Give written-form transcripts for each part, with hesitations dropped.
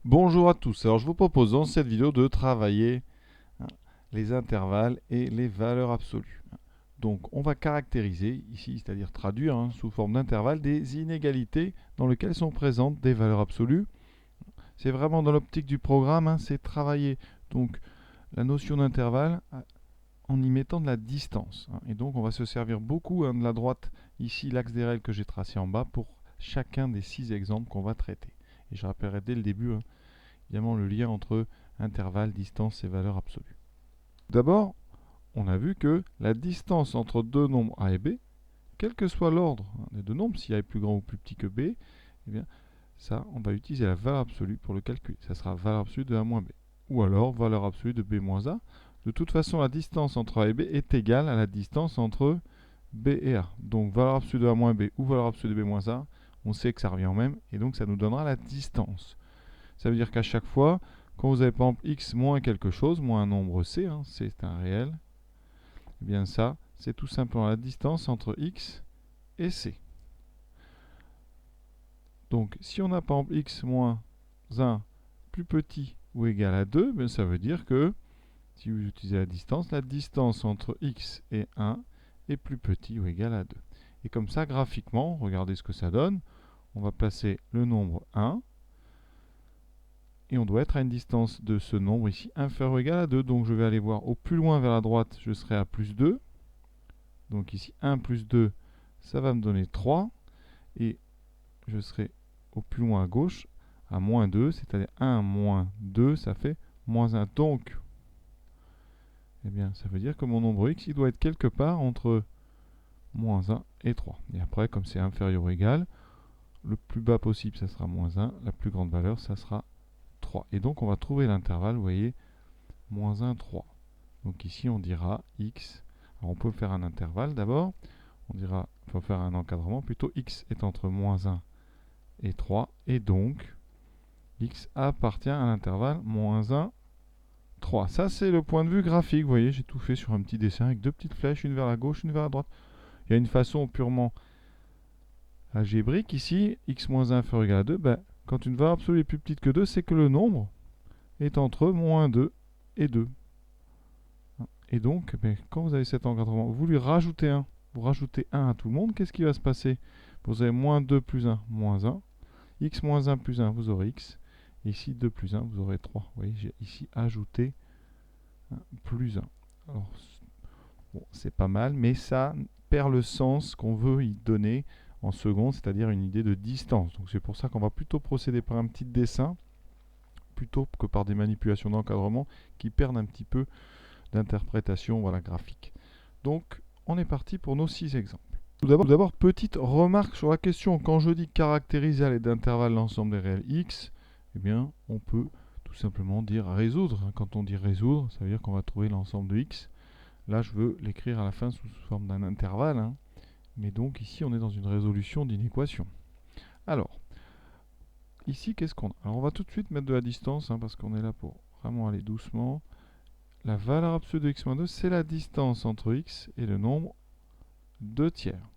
Bonjour à tous. Alors je vous propose dans cette vidéo de travailler les intervalles et les valeurs absolues. Donc on va caractériser ici, c'est-à-dire traduire sous forme d'intervalles des inégalités dans lesquelles sont présentes des valeurs absolues. C'est vraiment dans l'optique du programme, c'est travailler donc la notion d'intervalle en y mettant de la distance. Et donc on va se servir beaucoup de la droite, ici l'axe des règles que j'ai tracé en bas pour chacun des 6 exemples qu'on va traiter. Et je rappellerai dès le début évidemment le lien entre intervalle, distance et valeur absolue. D'abord, on a vu que la distance entre deux nombres a et b, quel que soit l'ordre des deux nombres, si a est plus grand ou plus petit que b, eh bien, ça, on va utiliser la valeur absolue pour le calculer. Ça sera valeur absolue de a moins b. Ou alors valeur absolue de b moins a. De toute façon, la distance entre a et b est égale à la distance entre b et a. Donc valeur absolue de a moins b ou valeur absolue de b moins a, on sait que ça revient au même, et donc ça nous donnera la distance. Ça veut dire qu'à chaque fois, quand vous avez par exemple x moins quelque chose, moins un nombre c, c'est un réel, eh bien ça, c'est tout simplement la distance entre x et c. Donc si on a par exemple x moins 1 plus petit ou égal à 2, bien, ça veut dire que, si vous utilisez la distance entre x et 1 est plus petit ou égal à 2. Et comme ça, graphiquement, regardez ce que ça donne. On va placer le nombre 1, et on doit être à une distance de ce nombre ici inférieur ou égal à 2. Donc je vais aller voir au plus loin vers la droite, je serai à plus 2. Donc ici 1 plus 2, ça va me donner 3. Et je serai au plus loin à gauche à moins 2, c'est-à-dire 1 moins 2, ça fait moins 1. Donc, eh bien, ça veut dire que mon nombre x, il doit être quelque part entre moins 1 et 3. Et après, comme c'est inférieur ou égal, le plus bas possible, ça sera moins 1. La plus grande valeur, ça sera 3. Et donc, on va trouver l'intervalle, vous voyez, moins 1, 3. Donc ici, on dira x. Alors, on peut faire un intervalle d'abord. On dira, il faut faire un encadrement. Plutôt, x est entre moins 1 et 3. Et donc, x appartient à l'intervalle moins 1, 3. Ça, c'est le point de vue graphique. Vous voyez, j'ai tout fait sur un petit dessin avec deux petites flèches, une vers la gauche, une vers la droite. Il y a une façon purement algébrique ici. X moins 1 inférieur ou égal à 2. Quand une valeur absolue est plus petite que 2, c'est que le nombre est entre moins 2 et 2. Et donc, quand vous avez cet encadrement, vous lui rajoutez 1. Vous rajoutez 1 à tout le monde, qu'est-ce qui va se passer? Vous avez moins 2 plus 1, moins 1. X moins 1 plus 1, vous aurez x. Ici, 2 plus 1, vous aurez 3. Vous voyez, j'ai ici ajouté plus 1. Alors, bon, c'est pas mal, mais ça perd le sens qu'on veut y donner en seconde, c'est-à-dire une idée de distance. Donc c'est pour ça qu'on va plutôt procéder par un petit dessin, plutôt que par des manipulations d'encadrement qui perdent un petit peu d'interprétation graphique. Donc, on est parti pour nos 6 exemples. Tout d'abord, petite remarque sur la question. Quand je dis caractériser à l'aide d'intervalles l'ensemble des réels x, eh bien, on peut tout simplement dire résoudre. Quand on dit résoudre, ça veut dire qu'on va trouver l'ensemble de x. Là, je veux l'écrire à la fin sous forme d'un intervalle. Mais donc, ici, on est dans une résolution d'une équation. Alors, ici, qu'est-ce qu'on a? Alors, on va tout de suite mettre de la distance, parce qu'on est là pour vraiment aller doucement. La valeur absolue de x-2, c'est la distance entre x et le nombre 2 tiers.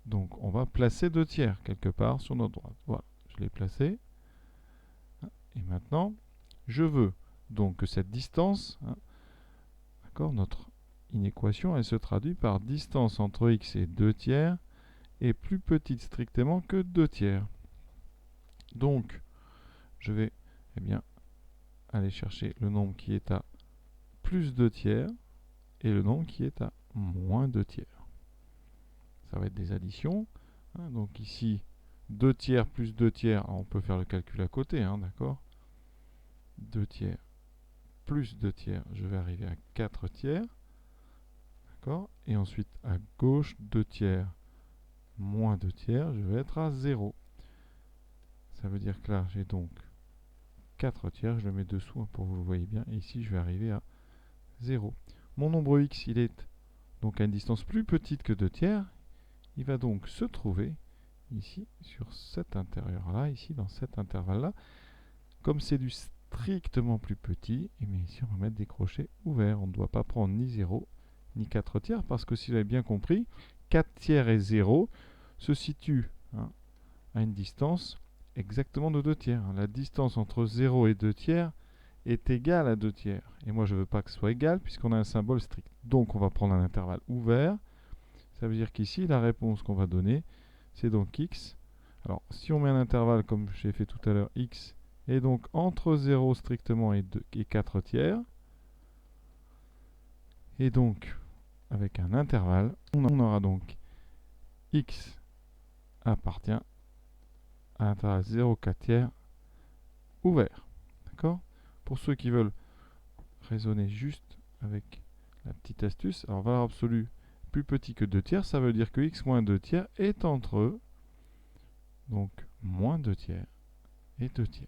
Donc on va placer 2 tiers quelque part sur notre droite. Voilà, je l'ai placé. Et maintenant, je veux donc que cette distance, d'accord, notre inéquation, elle se traduit par distance entre x et 2 tiers est plus petite strictement que 2 tiers. Donc, je vais aller chercher le nombre qui est à plus 2 tiers et le nombre qui est à moins 2 tiers. Ça va être des additions. Donc ici, 2 tiers plus 2 tiers, on peut faire le calcul à côté, d'accord? 2 tiers plus 2 tiers, je vais arriver à 4 tiers. D'accord? Et ensuite, à gauche, 2 tiers moins 2 tiers, je vais être à 0. Ça veut dire que là, j'ai donc 4 tiers, je le mets dessous pour que vous le voyez bien. Et ici, je vais arriver à 0. Mon nombre x, il est donc à une distance plus petite que 2 tiers. Il va donc se trouver ici, sur cet intérieur-là, ici, dans cet intervalle-là. Comme c'est du strictement plus petit, et bien ici, on va mettre des crochets ouverts. On ne doit pas prendre ni 0, ni 4 tiers, parce que si vous avez bien compris, 4 tiers et 0 se situent à une distance exactement de 2 tiers. La distance entre 0 et 2 tiers est égale à 2 tiers. Et moi, je ne veux pas que ce soit égal puisqu'on a un symbole strict. Donc, on va prendre un intervalle ouvert. Ça veut dire qu'ici, la réponse qu'on va donner, c'est donc x. Alors, si on met un intervalle comme j'ai fait tout à l'heure, x est donc entre 0 strictement et 4 tiers. Et donc, avec un intervalle, on aura donc x appartient à l'intervalle 0, 4 tiers ouvert. D'accord? Pour ceux qui veulent raisonner juste avec la petite astuce, alors valeur absolue plus petit que 2 tiers, ça veut dire que x moins 2 tiers est entre donc moins 2 tiers et 2 tiers.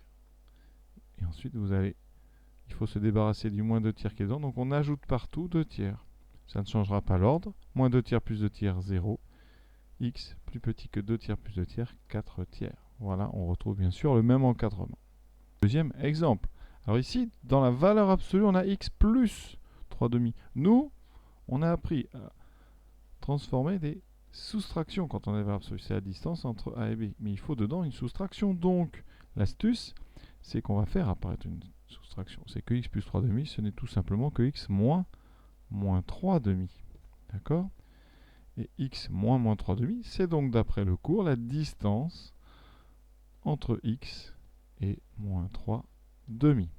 Et ensuite, il faut se débarrasser du moins 2 tiers qui est dedans, donc on ajoute partout 2 tiers. Ça ne changera pas l'ordre. Moins 2 tiers plus 2 tiers, 0. X plus petit que 2 tiers plus 2 tiers, 4 tiers. Voilà, on retrouve bien sûr le même encadrement. Deuxième exemple. Alors ici, dans la valeur absolue, on a x plus 3 demi. Nous, on a appris à transformer des soustractions quand on a la valeur absolue. C'est la distance entre A et B. Mais il faut dedans une soustraction. Donc, l'astuce, c'est qu'on va faire apparaître une soustraction. C'est que x plus 3 demi, ce n'est tout simplement que x moins 3 demi. D'accord? Et x moins 3 demi, c'est donc d'après le cours la distance entre x et moins 3 demi.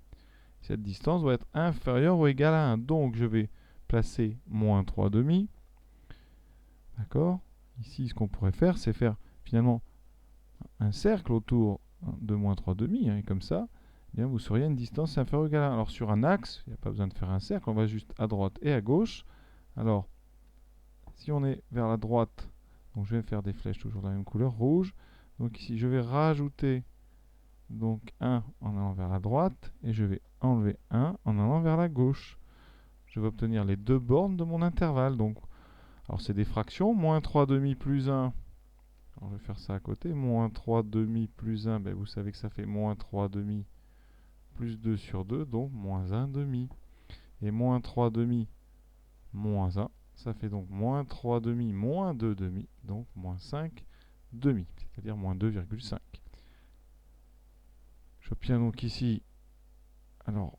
Cette distance doit être inférieure ou égale à 1. Donc je vais placer moins 3 demi. D'accord? Ici, ce qu'on pourrait faire, c'est faire finalement un cercle autour de moins 3 demi. Et comme ça, eh bien, vous seriez à une distance inférieure ou égale à 1. Alors sur un axe, il n'y a pas besoin de faire un cercle, on va juste à droite et à gauche. Alors, si on est vers la droite, donc je vais faire des flèches toujours de la même couleur, rouge. Donc ici, je vais rajouter donc 1 en allant vers la droite et je vais enlever 1 en allant vers la gauche. Je vais obtenir les deux bornes de mon intervalle. Donc, alors c'est des fractions, moins 3 demi plus 1. Alors je vais faire ça à côté, moins 3 demi plus 1, ben vous savez que ça fait moins 3 demi plus 2 sur 2, donc moins 1 demi. Et moins 3 demi moins 1, ça fait donc moins 3 demi moins 2 demi, donc moins 5 demi, c'est-à-dire moins 2,5. J'obtiens donc ici, alors,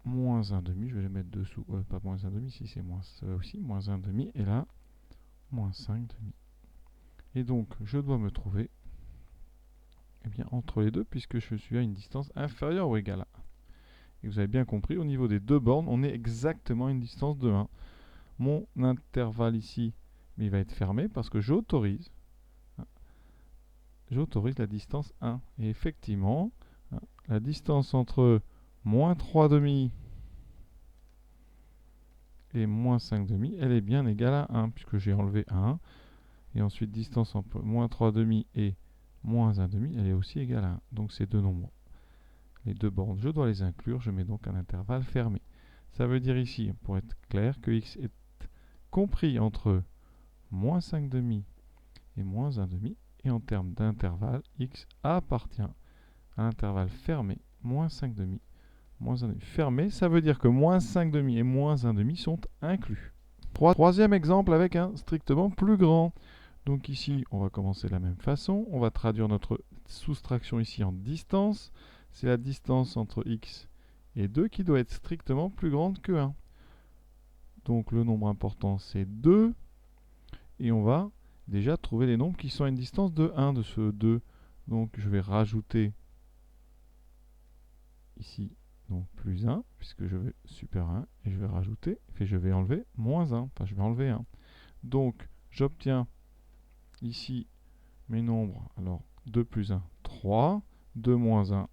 moins 1 demi, je vais les mettre dessous, pas moins 1 demi, si c'est moins aussi, moins 1 demi, et là, moins 5 demi. Et donc, je dois me trouver eh bien, entre les deux, puisque je suis à une distance inférieure ou égale à 1. Et vous avez bien compris, au niveau des deux bornes, on est exactement à une distance de 1. Mon intervalle ici, mais il va être fermé parce que j'autorise la distance 1. Et effectivement, la distance entre moins 3 demi et moins 5 demi, elle est bien égale à 1, puisque j'ai enlevé 1. Et ensuite, distance entre moins 3 demi et moins 1 demi, elle est aussi égale à 1. Donc ces deux nombres, les deux bornes, je dois les inclure. Je mets donc un intervalle fermé. Ça veut dire ici, pour être clair, que x est compris entre moins 5 demi et moins 1 demi. Et en termes d'intervalle, x appartient à l'intervalle fermé, moins 5 demi, moins 1 demi. Fermé, ça veut dire que moins 5 demi et moins 1 demi sont inclus. Troisième exemple avec un strictement plus grand. Donc ici, on va commencer de la même façon. On va traduire notre soustraction ici en distance. C'est la distance entre x et 2 qui doit être strictement plus grande que 1. Donc le nombre important, c'est 2. Et on va déjà trouver les nombres qui sont à une distance de 1 de ce 2. Donc je vais rajouter ici donc plus 1, puisque je vais super 1, et je vais rajouter, et je vais enlever moins 1, enfin je vais enlever 1. Donc j'obtiens ici mes nombres, alors 2 plus 1, 3, 2 moins 1,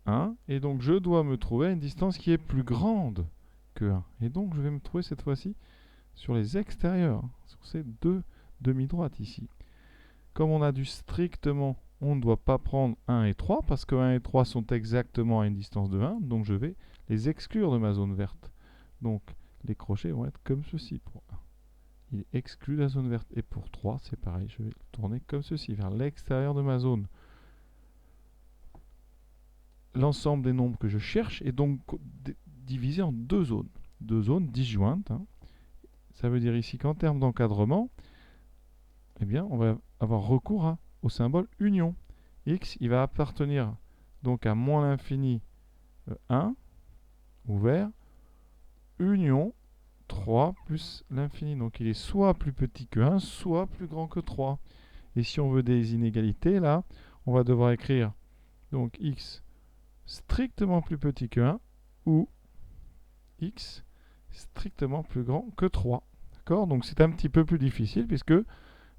1, et donc je dois me trouver à une distance qui est plus grande que 1. Et donc je vais me trouver cette fois-ci sur les extérieurs, sur ces deux demi-droites ici. Comme on a du strictement, on ne doit pas prendre 1 et 3, parce que 1 et 3 sont exactement à une distance de 1, donc je vais les exclure de ma zone verte. Donc les crochets vont être comme ceci pour 1. Il exclut la zone verte. Et pour 3, c'est pareil, je vais le tourner comme ceci, vers l'extérieur de ma zone. L'ensemble des nombres que je cherche est donc divisé en deux zones disjointes. Ça veut dire ici qu'en termes d'encadrement, eh bien, on va avoir recours au symbole union. x, il va appartenir donc à moins l'infini 1, ouvert, union 3 plus l'infini. Donc il est soit plus petit que 1, soit plus grand que 3. Et si on veut des inégalités, là, on va devoir écrire donc x strictement plus petit que 1 ou x strictement plus grand que 3. D'accord? Donc c'est un petit peu plus difficile puisque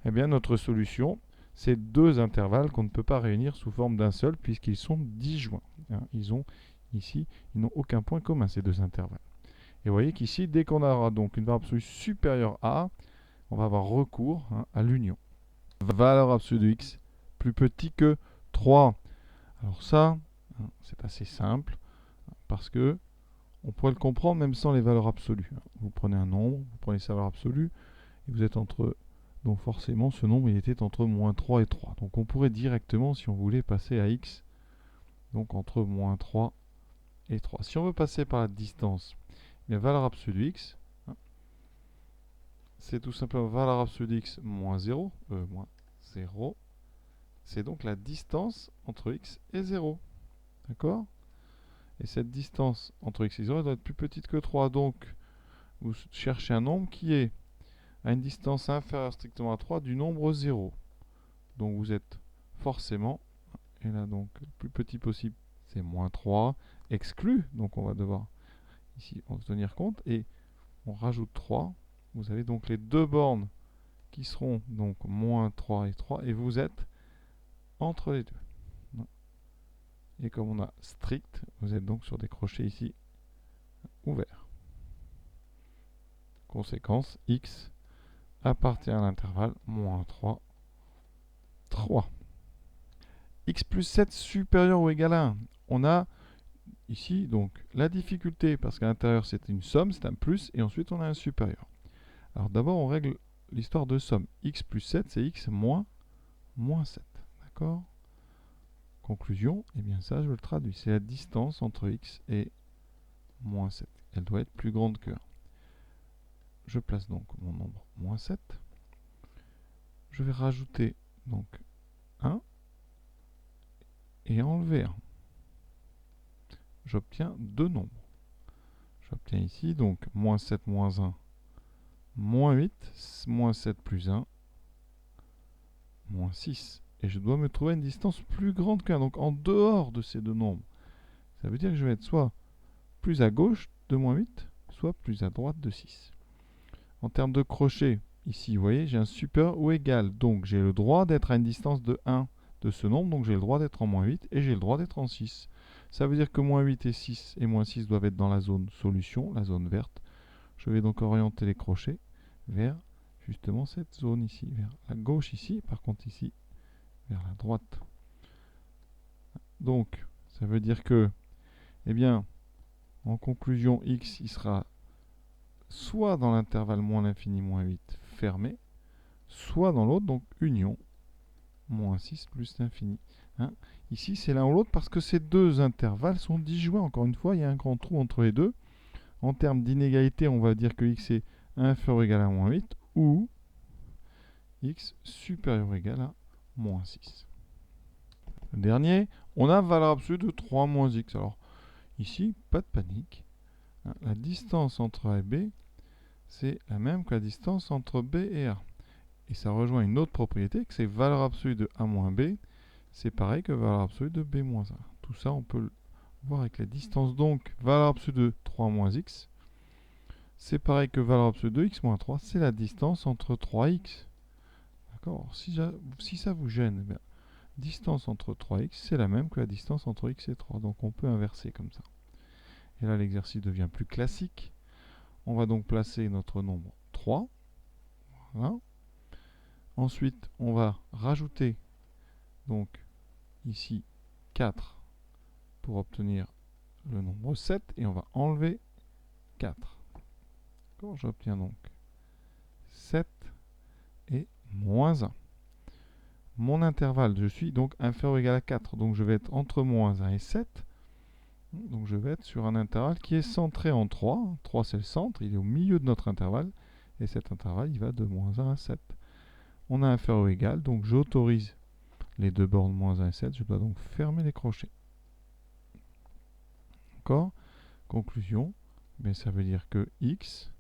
eh bien, notre solution, c'est deux intervalles qu'on ne peut pas réunir sous forme d'un seul puisqu'ils sont disjoints. Ils n'ont aucun point commun, ces deux intervalles. Et vous voyez qu'ici, dès qu'on aura donc une valeur absolue supérieure à, on va avoir recours à l'union. Valeur absolue de x plus petit que 3. Alors ça, c'est assez simple parce que on pourrait le comprendre même sans les valeurs absolues. Vous prenez un nombre, vous prenez sa valeur absolue, et vous êtes entre... Donc forcément, ce nombre, il était entre moins 3 et 3. Donc on pourrait directement, si on voulait, passer à x, donc entre moins 3 et 3. Si on veut passer par la distance, la valeur absolue de x, c'est tout simplement valeur absolue de x moins 0, moins 0. C'est donc la distance entre x et 0. D'accord? Et cette distance entre x et 0 doit être plus petite que 3. Donc, vous cherchez un nombre qui est à une distance inférieure strictement à 3 du nombre 0. Donc, vous êtes forcément, et là donc, le plus petit possible, c'est moins 3, exclu. Donc, on va devoir ici en tenir compte. Et on rajoute 3. Vous avez donc les deux bornes qui seront donc moins 3 et 3. Et vous êtes entre les deux. Et comme on a strict, vous êtes donc sur des crochets ici ouverts. Conséquence, x appartient à l'intervalle moins 3, 3. X plus 7 supérieur ou égal à 1. On a ici donc la difficulté, parce qu'à l'intérieur c'est une somme, c'est un plus, et ensuite on a un supérieur. Alors d'abord on règle l'histoire de somme. X plus 7, c'est x moins 7. D'accord? Conclusion, et bien ça je le traduis. C'est la distance entre x et moins 7. Elle doit être plus grande que 1. Je place donc mon nombre moins 7. Je vais rajouter donc 1 et enlever 1. J'obtiens deux nombres. J'obtiens ici donc moins 7 moins 1, moins 8, moins 7 plus 1, moins 6. Et je dois me trouver une distance plus grande que 1, donc en dehors de ces deux nombres. Ça veut dire que je vais être soit plus à gauche de moins 8, soit plus à droite de 6. En termes de crochet, ici, vous voyez, j'ai un supérieur ou égal. Donc, j'ai le droit d'être à une distance de 1 de ce nombre. Donc, j'ai le droit d'être en moins 8 et j'ai le droit d'être en 6. Ça veut dire que moins 8 et 6 et moins 6 doivent être dans la zone solution, la zone verte. Je vais donc orienter les crochets vers justement cette zone ici, vers la gauche ici, par contre ici, vers la droite. Donc, ça veut dire que, eh bien, en conclusion, x, il sera soit dans l'intervalle moins l'infini moins 8 fermé, soit dans l'autre, donc union, moins 6 plus l'infini. Ici, c'est l'un ou l'autre parce que ces deux intervalles sont disjoints. Encore une fois, il y a un grand trou entre les deux. En termes d'inégalité, on va dire que x est inférieur ou égal à moins 8 ou x supérieur ou égal à moins 6. Le dernier, on a valeur absolue de 3 moins x. Alors, ici, pas de panique. La distance entre A et B, c'est la même que la distance entre B et A. Et ça rejoint une autre propriété, que c'est valeur absolue de A moins B, c'est pareil que valeur absolue de B moins 1. Tout ça, on peut le voir avec la distance. Donc, valeur absolue de 3 moins x, c'est pareil que valeur absolue de x moins 3, c'est la distance entre 3x. D'accord? Si ça vous gêne, bien, distance entre 3x, c'est la même que la distance entre x et 3. Donc, on peut inverser comme ça. Et là, l'exercice devient plus classique. On va donc placer notre nombre 3. Voilà. Ensuite, on va rajouter donc ici 4 pour obtenir le nombre 7 et on va enlever 4. J'obtiens donc 7 et moins 1. Mon intervalle, je suis donc inférieur ou égal à 4, donc je vais être entre moins 1 et 7. Donc je vais être sur un intervalle qui est centré en 3. 3 c'est le centre, il est au milieu de notre intervalle. Et cet intervalle, il va de moins 1 à 7. On a inférieur ou égal, donc j'autorise les deux bornes moins 1 et 7. Je dois donc fermer les crochets. D'accord? Conclusion, mais ça veut dire que x,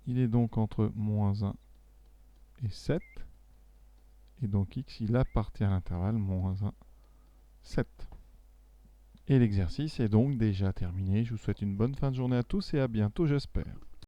il est donc entre moins 1 et 7. Et donc x, il appartient à l'intervalle moins 1, 7. Et l'exercice est donc déjà terminé. Je vous souhaite une bonne fin de journée à tous et à bientôt, j'espère.